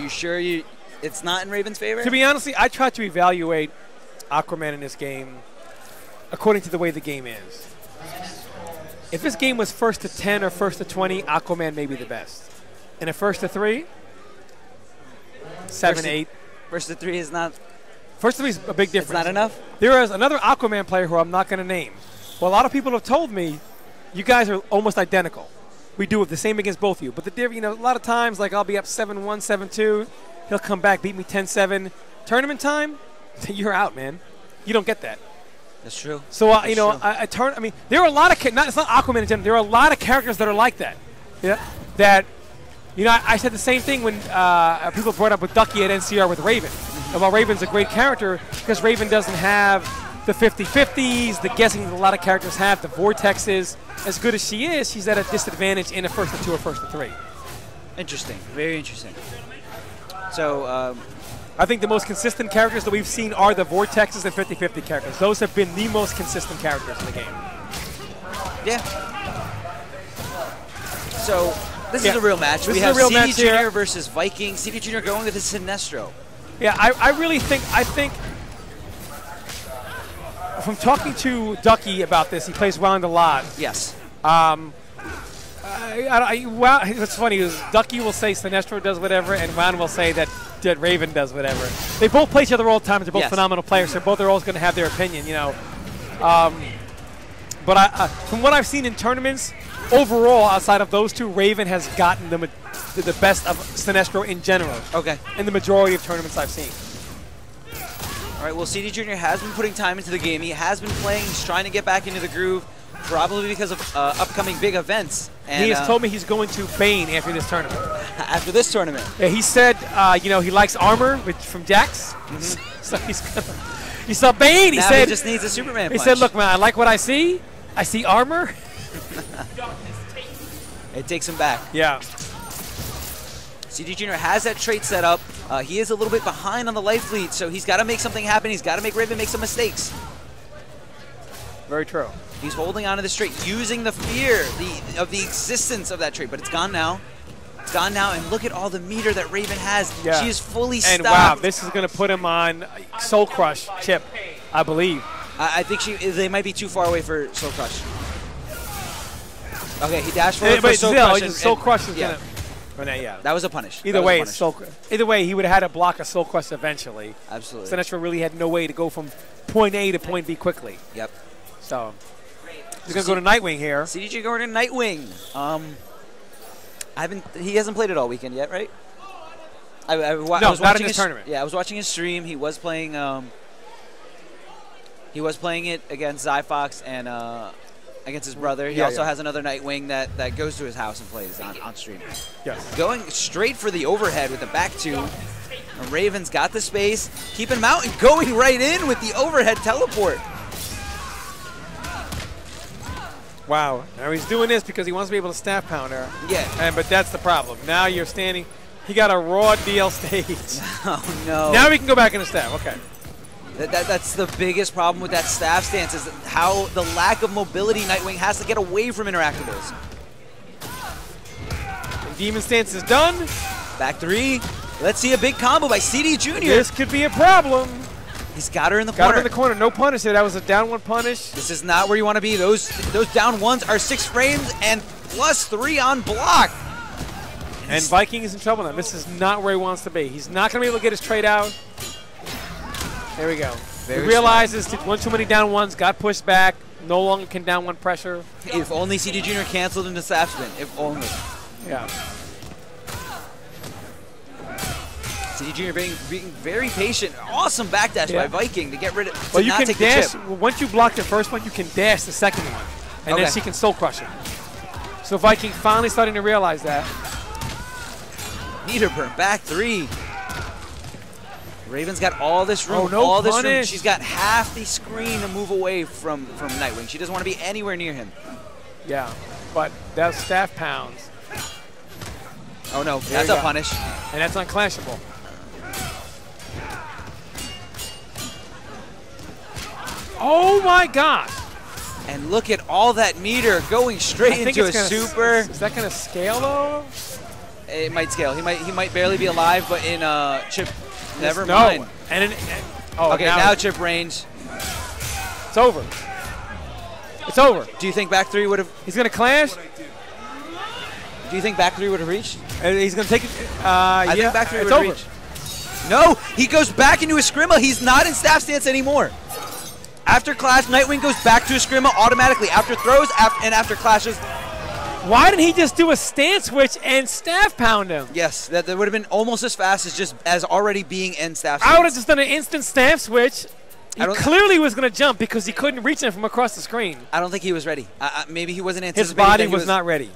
you sure it's not in Raven's favor? To be honest, I try to evaluate Aquaman in this game according to the way the game is. If this game was first to 10 or first to 20, Aquaman may be the best. And if first to 3, 7, 8. First to 3 is not. First to 3 is a big difference. It's not enough? There is another Aquaman player who I'm not going to name. Well, a lot of people have told me, you guys are almost identical. We do it the same against both of you. But a lot of times, like I'll be up 7-1, 7-2. He'll come back, beat me 10-7. Tournament time, you're out, man. You don't get that. That's true. So, there are a lot of, it's not Aquaman in general, there are a lot of characters that are like that. Yeah. That, I said the same thing when people brought up with Ducky at NCR with Raven. And while Raven's a great character, because Raven doesn't have the 50-50s, the guessing that a lot of characters have, the vortexes, as good as she is, she's at a disadvantage in a first to 2 or first to 3. Interesting. Very interesting. So, I think the most consistent characters that we've seen are the vortexes and 50-50 characters. Those have been the most consistent characters in the game. Yeah. So, this is a real match. We have CD Jr. versus Viking. CD Jr. going with his Sinestro. Yeah, I really think, from talking to Ducky about this, he plays Wound a lot. Yes. It's funny. Ducky will say Sinestro does whatever, and Wound will say that Raven does whatever. They both play each other all the time. They're both phenomenal players. So both are always going to have their opinion, But from what I've seen in tournaments, overall, outside of those two, Raven has gotten the best of Sinestro in general. Okay. In the majority of tournaments I've seen. All right, well, CD Jr. has been putting time into the game. He has been playing. He's trying to get back into the groove, probably because of upcoming big events. And he has told me he's going to Bane after this tournament. After this tournament? Yeah, he said, he likes armor from Jax. Mm-hmm. So he's going to... He saw Bane. He said... he just needs a Superman punch. He said, look, man, I like what I see. I see armor. It takes him back. Yeah. CD Jr. has that trait set up. He is a little bit behind on the life lead, so he's got to make something happen. He's got to make Raven make some mistakes. Very true. He's holding on to this trait, using the fear of the existence of that trait, but it's gone now. It's gone now, and look at all the meter that Raven has. Yeah. She is fully stocked. And wow, this is going to put him on Soul Crush chip, I believe. I think they might be too far away for Soul Crush. Okay, he dashed forward for Soul Crush. Soul Crush is yeah. going to... Yeah. That was a punish. Either way, he would have had to block a Soul Crush eventually. Absolutely. Sinestro really had no way to go from point A to point B quickly. Yep. So he's going to go to Nightwing here. CDG going to Nightwing. He hasn't played it all weekend yet, right? I was not in this tournament. Yeah, I was watching his stream. He was playing. He was playing it against Zyfox and against his brother. He also has another Nightwing that goes to his house and plays on stream. Yes. Going straight for the overhead with the back two. And Raven's got the space, keeping him out and going right in with the overhead teleport. Wow. Now he's doing this because he wants to be able to staff pounder. Yeah. But that's the problem. Now you're standing. He got a raw DL stage. Oh, no. Now we can go back in the staff. Okay. That's the biggest problem with that staff stance is how the lack of mobility Nightwing has to get away from interactables. Demon stance is done. Back 3. Let's see a big combo by CD Jr. This could be a problem. He's got her in the corner. Got her in the corner. No punish there. That was a down 1 punish. This is not where you want to be. Those down 1s are 6 frames and +3 on block. And Viking is in trouble now. This is not where he wants to be. He's not going to be able to get his trade out. There we go. He realizes one too many down 1s, got pushed back, no longer can down 1 pressure. If only CD Jr. canceled into staff spin. If only. Yeah. CD Jr. being very patient. Awesome backdash by Viking to get rid of. Well, you can dash. Once you block the first one, you can dash the second one, and then she can soul crush it. So Viking finally starting to realize that. Meter burn, back 3. Raven's got all this room. Oh, no all punish. This room. She's got half the screen to move away from Nightwing. She doesn't want to be anywhere near him. Yeah, but that's staff pounds. Oh no, that's a punish. And that's unclashable. Oh my gosh. And look at all that meter going straight into a super. Is that going to scale though? It might scale. He might barely be alive, but in chip, never No. mind. Oh, Okay, now chip range. it's over. It's over. Do you think back three would have? He's gonna clash. Do you think back three would have reached? He's gonna take it. I think back three would it's have over. reached. No, he goes back into a Scrimma. He's not in staff stance anymore. After clash, Nightwing goes back to a Scrimma automatically. After throws and after clashes. Why didn't he just do a stance switch and staff pound him? Yes, that would have been almost as fast as already being in staff stance. I would have just done an instant staff switch. He I don't- clearly was going to jump because he couldn't reach him from across the screen. I don't think he was ready. Maybe he wasn't His anticipating. body that was not ready.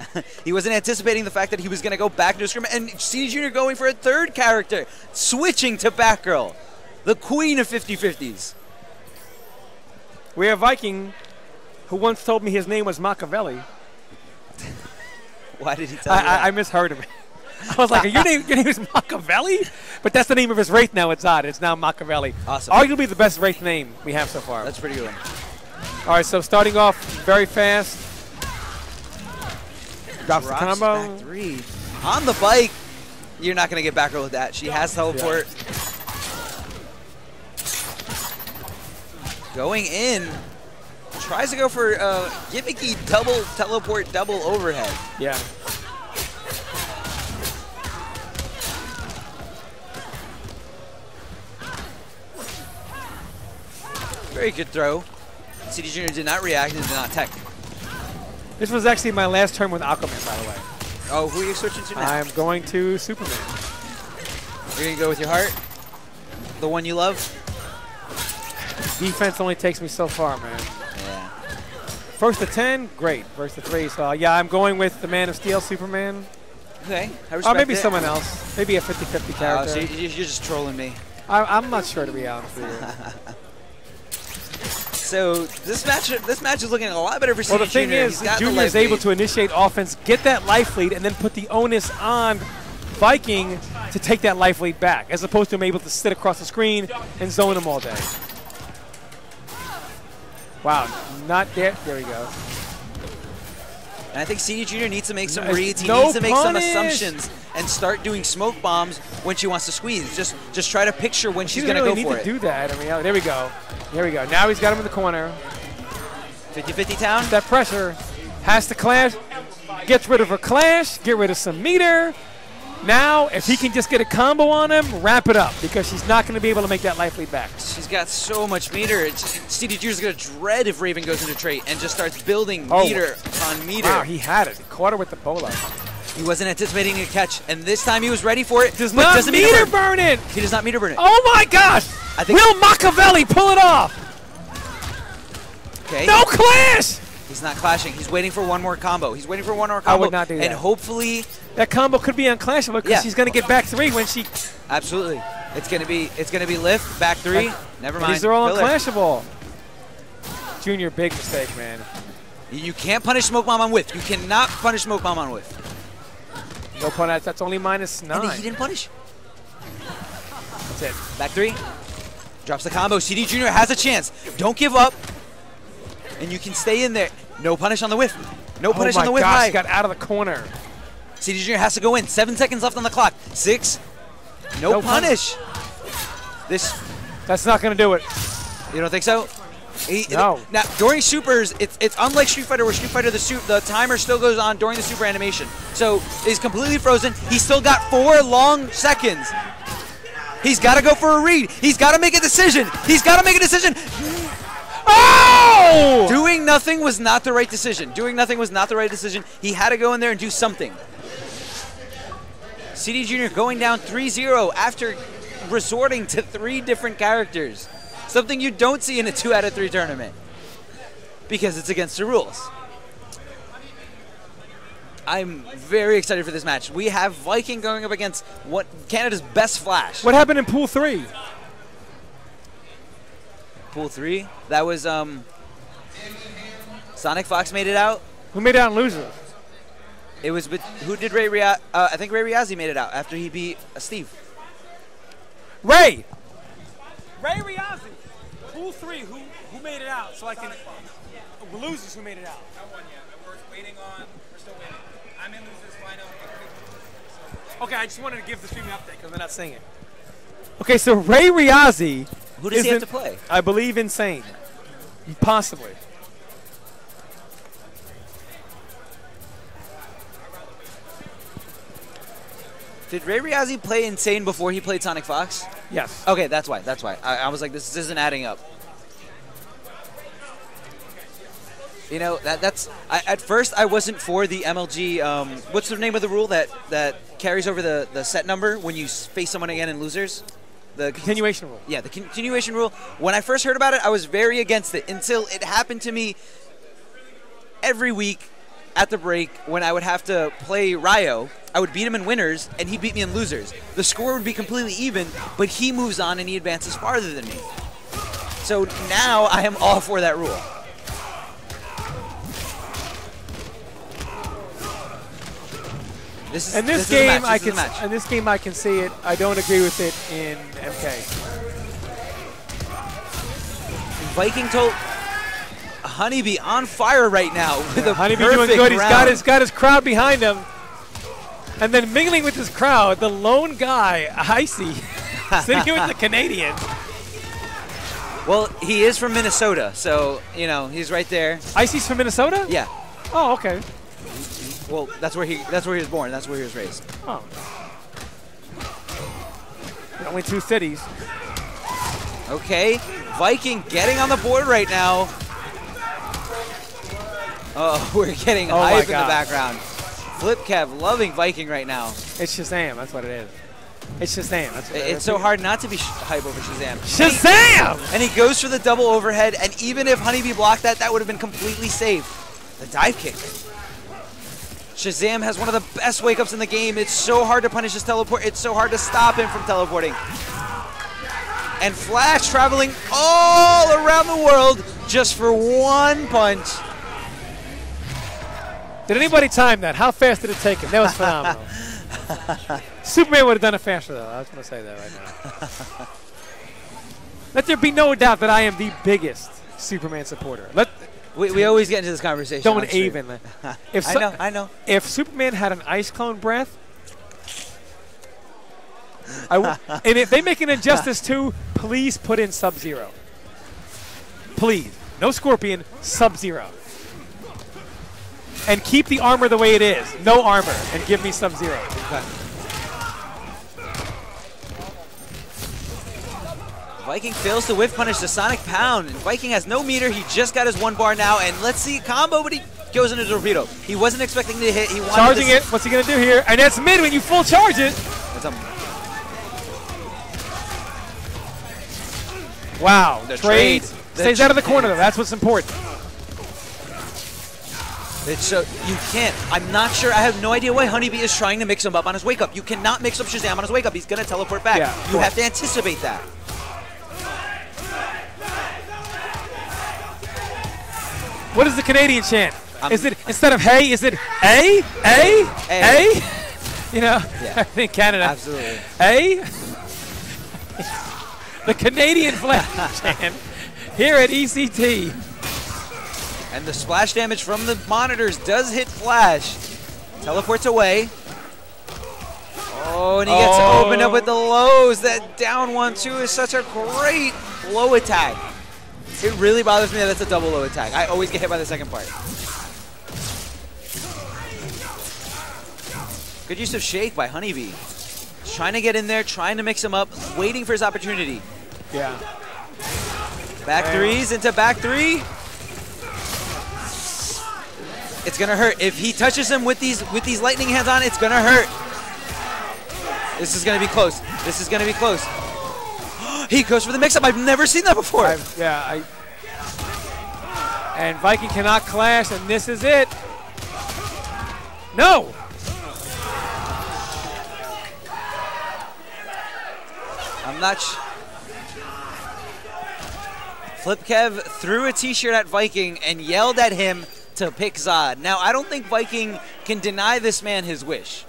He wasn't anticipating the fact that he was going to go back to a Scrimma. And CD Jr. going for a third character, switching to Batgirl, the queen of 50-50s. We have Viking, who once told me his name was Machiavelli. Why did he tell you that? I misheard him. I was like, your name is Machiavelli? But that's the name of his wraith now. It's odd. It's now Machiavelli. Awesome. Arguably the best wraith name we have so far. That's a pretty good one. All right, so starting off very fast. Drops the Drops combo. back three. On the bike. You're not going to get back row with that. She has teleport. Going in. Tries to go for gimmicky double teleport, double overhead. Yeah. Very good throw. CD Jr. did not react and did not tech. This was actually my last turn with Aquaman, by the way. Oh, who are you switching to now? I'm going to Superman. You're going to go with your heart? The one you love? Defense only takes me so far, man. Yeah. First to 10, great. First to 3, so yeah, I'm going with the Man of Steel, Superman. Okay, I Or respect maybe it. someone else. Maybe a 50-50 Oh, character. so you're just trolling me. I'm not sure, to be honest with you. So this match is looking a lot better for CD Well, the thing Jr. is, He's got the Junior is life able lead. to initiate offense, get that life lead, and then put the onus on Viking to take that life lead back, as opposed to him able to sit across the screen and zone him all day. Wow, not there. There we go. And I think CD Jr. needs to make some No, reads. He no needs to make some punish. assumptions and start doing smoke bombs when she wants to squeeze. Just try to picture when she's She going doesn't to really go need for to it. do that. I mean, there we go. There we go. Now he's got him in the corner. 50-50 town. That pressure has to clash. Gets rid of her clash. Get rid of some meter. Now, if he can just get a combo on him, wrap it up, because she's not going to be able to make that life lead back. She's got so much meter. CD Jr. is going to dread if Raven goes into trait and just starts building meter on meter. Wow, he had it. He caught her with the polo. He wasn't anticipating a catch, and this time he was ready for it. Does but not doesn't meter burn it. He does not meter burn it. Oh my gosh! I think- Will Machiavelli pull it off? Okay. No clash! He's not clashing. He's waiting for one more combo. He's waiting for one more combo. would not do that. And hopefully, That combo could be unclashable because Yeah. she's going to get back 3 when she. absolutely, it's gonna be lift back 3. Never mind. These are all Filler. unclashable. Junior, big mistake, man. You can't punish smoke bomb on whiff. You cannot punish smoke bomb on whiff. No punish. That's only -9. And he didn't punish. That's it. Back 3. Drops the combo. CD Jr. has a chance. Don't give up. And you can stay in there. No punish on the whiff. No punish on the Oh my whiff gosh, high. he got out of the corner. CD Jr. has to go in. 7 seconds left on the clock. 6. No No punish. This, That's not going to do it. you don't think so? No. Now, during supers, it's unlike Street Fighter, where Street Fighter, the timer still goes on during the super animation. So he's completely frozen. He's still got 4 long seconds. He's got to go for a read. He's got to make a decision. He's got to make a decision. Oh! Doing nothing was not the right decision. Doing nothing was not the right decision. He had to go in there and do something. CD Jr. going down 3-0 after resorting to 3 different characters. Something you don't see in a 2 out of 3 tournament. Because it's against the rules. I'm very excited for this match. We have Viking going up against what Canada's best Flash. What happened in Pool 3? Pool 3? That was Sonic Fox made it out. Who made it out in loser? It was with, who did Ray Riazzi? I think Ray Riazzi made it out after he beat Steve. Ray! Ray Riazzi. Pool 3, who made it out? So I can. Losers who made it out. No one yet. We're waiting on. We're still waiting. I'm in losers final. Okay, I just wanted to give the streaming update because they're not saying it. Okay, so Ray Riazi. Who does he have to play? I believe Insane. Possibly. Did Ray Riazi play Insane before he played Sonic Fox? Yes. Okay, that's why. That's why. I was like, this isn't adding up. You know, at first I wasn't for the MLG. What's the name of the rule that carries over the set number when you face someone again in losers? The continuation rule. Yeah, the continuation rule. When I first heard about it, I was very against it until it happened to me every week at the break when I would have to play Ryo. I would beat him in winners, and he beat me in losers. The score would be completely even, but he moves on and he advances farther than me. So now I am all for that rule. In this game, I can see it. I don't agree with it in MK. Viking told Honeybee on fire right now with a Honeybee perfect doing good. round. He's got his crowd behind him. And then mingling with his crowd, the lone guy, Icy, sitting here with the Canadian. Well, he is from Minnesota, so, you know, he's right there. Icy's from Minnesota? Yeah. Oh, okay. Well, that's where he was born. That's where he was raised. Oh. Only 2 cities. Okay. Viking getting on the board right now. Oh, we're getting hype in the background. Flipkev loving Viking right now. It's Shazam. That's what it is. It's Shazam. That's what it's so hard not to be hype over Shazam. Shazam! And he goes for the double overhead, and even if Honeybee blocked that, that would have been completely safe. The dive kick. Shazam has one of the best wake-ups in the game. It's so hard to punish his teleport. It's so hard to stop him from teleporting. And Flash traveling all around the world just for one punch. Did anybody time that? How fast did it take him? That was phenomenal. Superman would have done it faster, though. I was going to say that right now. Let there be no doubt that I am the biggest Superman supporter. We always get into this conversation. Don't even. I know. If Superman had an ice clone breath, and if they make an injustice too, please put in Sub-Zero. Please. No Scorpion, Sub-Zero. And keep the armor the way it is. No armor. And give me Sub-Zero. Okay. Viking fails to whiff punish the Sonic Pound. And Viking has no meter. He just got his 1 bar now. And let's see combo, but he goes into the torpedo. He wasn't expecting to hit. He wanted charging it. What's he going to do here? And that's mid when you full charge it. Wow. The trade. Stays out of the corner, though. That's what's important. You can't. I'm not sure. I have no idea why Honeybee is trying to mix him up on his wake-up. You cannot mix up Shazam on his wake-up. He's going to teleport back. Yeah, you have to anticipate that. What is the Canadian chant? Is it, instead of hey, is it A? A? A? You know, yeah. in Canada. Absolutely. A? The Canadian flag chant here at ECT. And the splash damage from the monitors does hit Flash. Teleports away. Oh, and he gets opened up with the lows. That down 1-2 is such a great low attack. It really bothers me that it's a double low attack. I always get hit by the second part. Good use of Shake by Honeybee. He's trying to get in there, trying to mix him up, waiting for his opportunity. Yeah. Back threes into back 3. It's gonna hurt. If he touches him with these lightning hands on, it's gonna hurt. This is gonna be close. This is gonna be close. He goes for the mix-up. I've never seen that before. And Viking cannot clash, and this is it. No. I'm not. Flipkev threw a T-shirt at Viking and yelled at him to pick Zod. Now, I don't think Viking can deny this man his wish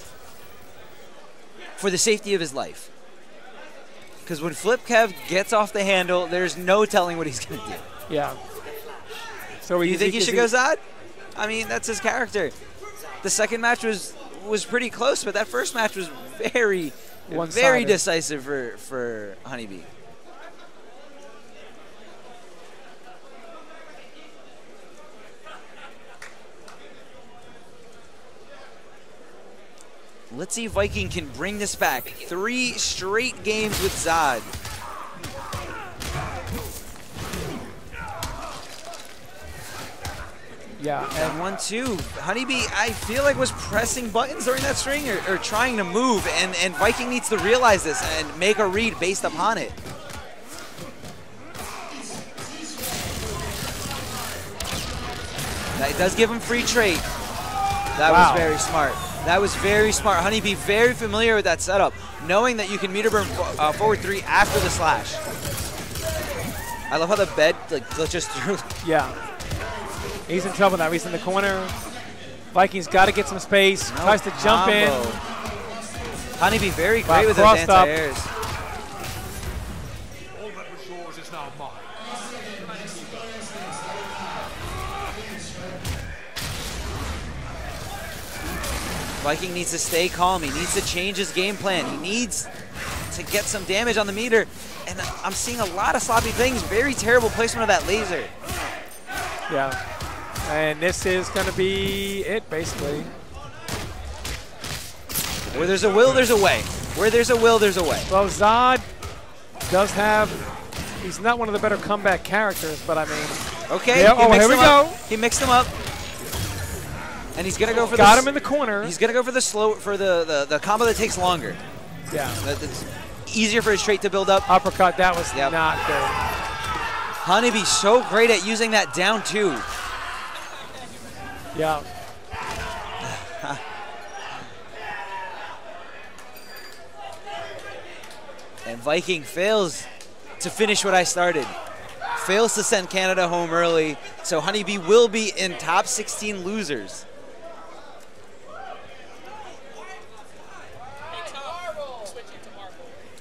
for the safety of his life. Because when Flipkev gets off the handle, there's no telling what he's going to do. Yeah. So you think he should go Zod? I mean, that's his character. The second match was was pretty close, but that first match was very One-sided. decisive for Honeybee. Let's see if Viking can bring this back. 3 straight games with Zod. Yeah, And 1-2. Honeybee, I feel like, was pressing buttons during that string or trying to move, and Viking needs to realize this and make a read based upon it. That does give him free trade. That Wow. was very smart. That was very smart. Honeybee very familiar with that setup, knowing that you can meter burn forward 3 after the slash. I love how the bed like glitches through. yeah. He's in trouble now. He's in the corner. Vikings got to get some space. No Tries to jump in. combo. Honeybee very Wow, great with those crossed up. anti-airs. All that was yours is now mine. Viking needs to stay calm. He needs to change his game plan. He needs to get some damage on the meter. And I'm seeing a lot of sloppy things. Very terrible placement of that laser. Yeah. And this is going to be it, basically. Where there's a will, there's a way. Where there's a will, there's a way. Well, Zod does have, he's not one of the better comeback characters, but I mean, Okay. Yeah, he oh, mixed here we them up. go. He mixed them up. And he's gonna go for got the him in the corner. He's gonna go for the slow the combo that takes longer. Yeah. That's easier for his trait to build up. Uppercut, that was Yep. not good. Honeybee so great at using that down 2. Yeah. And Viking fails to finish what I started. Fails to send Canada home early. So Honeybee will be in top 16 losers.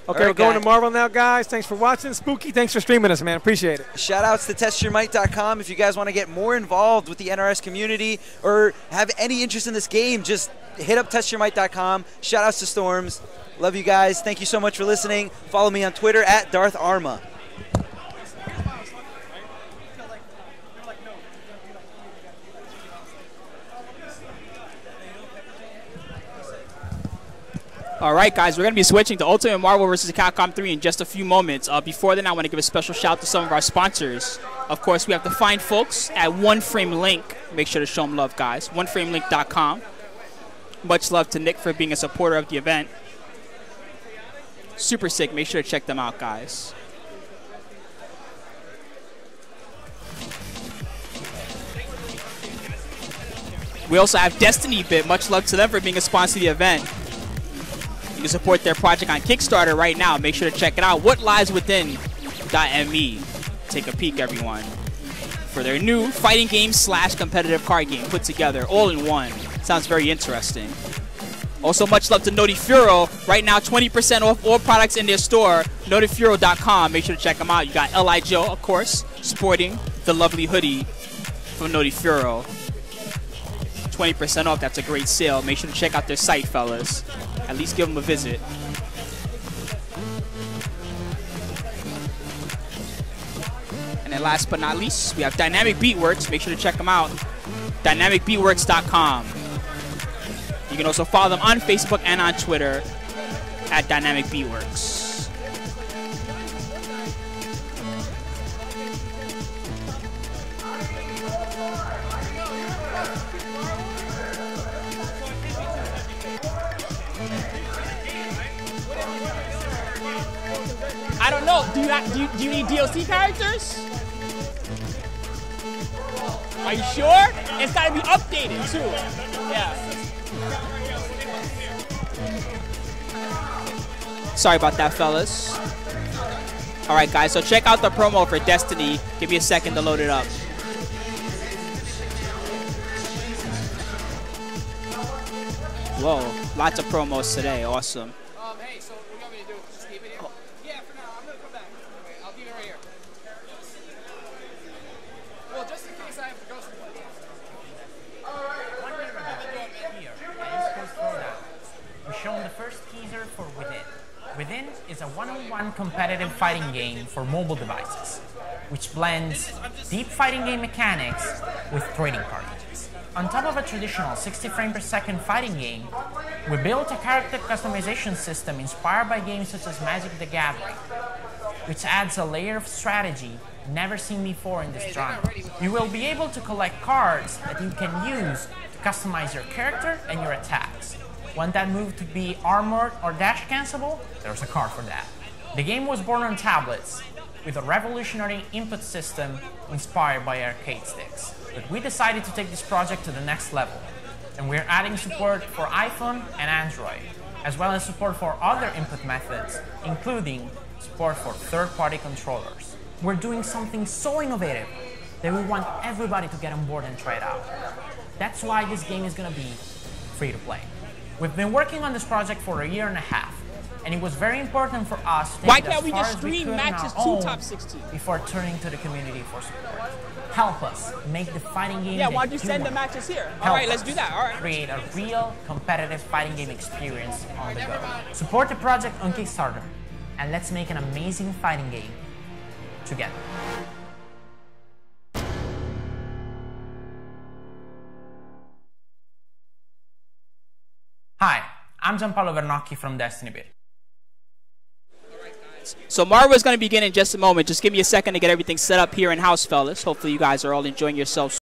Okay, All right, we're going guys. to Marvel now, guys. Thanks for watching. Spooky, thanks for streaming us, man. Appreciate it. Shout outs to testyourmight.com. If you guys want to get more involved with the NRS community or have any interest in this game, just hit up testyourmight.com. Shout outs to Storms. Love you guys. Thank you so much for listening. Follow me on Twitter at Darth Arma. All right, guys, we're going to be switching to Ultimate Marvel vs. Capcom 3 in just a few moments. Before then, I want to give a special shout out to some of our sponsors. Of course, we have the fine folks at One Frame Link. Make sure to show them love, guys. OneFrameLink.com. Much love to Nick for being a supporter of the event. Super sick. Make sure to check them out, guys. We also have Destiny Bit. Much love to them for being a sponsor of the event. You can support their project on Kickstarter right now. Make sure to check it out. What Lies Within.me. Take a peek, everyone. For their new fighting game / competitive card game put together all in one. Sounds very interesting. Also, much love to Notifuro. Right now, 20% off all products in their store. Notifuro.com. Make sure to check them out. You got L.I. Joe, of course, sporting the lovely hoodie from Notifuro. 20% off. That's a great sale. Make sure to check out their site, fellas. At least give them a visit. And then last but not least, we have Dynamic Beatworks. Make sure to check them out. DynamicBeatworks.com. You can also follow them on Facebook and on Twitter at Dynamic Beatworks. I don't know. Do you need DLC characters? Are you sure? It's got to be updated too. Yeah. Sorry about that, fellas. All right, guys. So check out the promo for Destiny. Give me a second to load it up. Whoa, lots of promos today. Awesome. Hey, so what do you want me to do? Just keep it here? Yeah, for now. I'm going to come back. Okay, I'll keep it right here. Well, just in case I have to go somewhere. All right. all-in-one competitive fighting game for mobile devices, which blends deep fighting game mechanics with trading card games. On top of a traditional 60 frames per second fighting game, we built a character customization system inspired by games such as Magic the Gathering, which adds a layer of strategy never seen before in this genre. You will be able to collect cards that you can use to customize your character and your attacks. Want that move to be armored or dash cancelable? There's a card for that. The game was born on tablets with a revolutionary input system inspired by arcade sticks. But we decided to take this project to the next level, and we're adding support for iPhone and Android, as well as support for other input methods, including support for third-party controllers. We're doing something so innovative that we want everybody to get on board and try it out. That's why this game is going to be free to play. We've been working on this project for a year and a half, and it was very important for us to take it as far as we could on our own top 16? before turning to the community for support. Help us make the fighting game. Yeah, that why don't you send the want. matches here? All Help right, let's us do that. All right. Create a real competitive fighting game experience on the go. Support the project on Kickstarter, and let's make an amazing fighting game together. Hi, I'm Gianpaolo Vernocchi from Destiny Bit. So Marvel is going to begin in just a moment. Just give me a second to get everything set up here in-house, fellas. Hopefully you guys are all enjoying yourselves